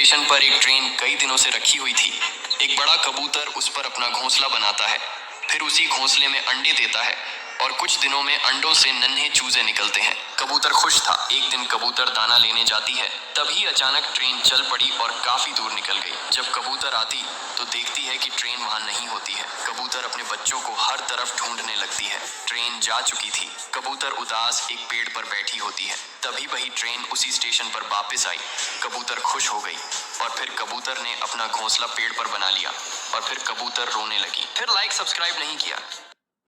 Station पर एक train कई दिनों से रखी हुई थी। एक बड़ा कबूतर उस पर अपना घोंसला बनाता है, फिर उसी घोंसले में अंडे देता है और कुछ दिनों में अंडों से नन्हे चूजे निकलते हैं। कबूतर खुश था। एक दिन कबूतर दाना लेने जाती है, तभी अचानक ट्रेन चल पड़ी और काफी दूर निकल गई। जब कबूतर आती तो देखती है कि ट्रेन वहां नहीं होती है। कबूतर अपने बच्चों को हर तरफ ढूंढने लगती है। ट्रेन जा चुकी थी। कबूतर उदास एक पेड़ पर बैठी होती है। तभी वही ट्रेन उसी स्टेशन पर वापस आई। कबूतर खुश हो गई और फिर कबूतर ने अपना घोंसला पेड़ पर बना लिया और फिर कबूतर रोने लगी। फिर लाइक सब्सक्राइब नहीं किया।